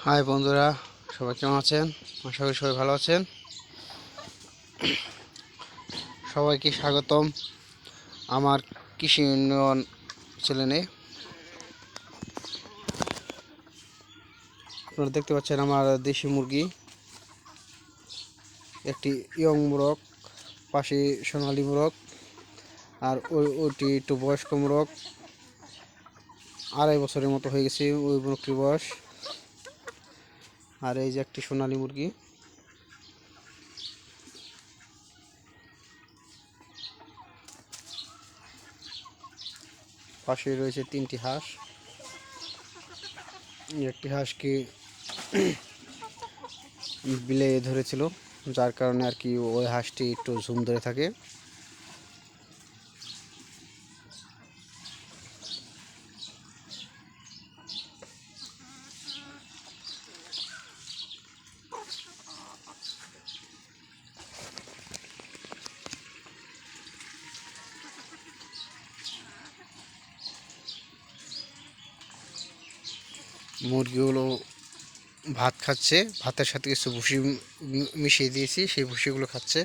High বন্ধুরা, সবাই কেমন আছেন? আশা করি সবাই ভালো আছেন। সবাইকে স্বাগতম আমার কৃষি উন্নয়ন চ্যানেলে। আপনারা দেখতে পাচ্ছেন আমার দেশি মুরগি, একটি ইয়ং মোরগ, পাশে সোনালী মোরগ, আর ওইটি একটু বয়স্ক মোরগ, 2.5 বছরের মতো হয়ে গেছে ওই মোরগটির বয়স। আর এই যে একটি সোনালী মুরগি। পাশে রয়েছে 3টি হাঁস। একটি হাঁসকে বিলে ধরেছিল, যার কারণে আর কি ওই হাঁসটি একটু ঝুম ধরে থাকে। মুরগিগুলো ভাত খাচ্ছে, ভাতের সাথে কিছু ভুসি মিশিয়ে দিয়েছি, সেই ভুসিগুলো খাচ্ছে।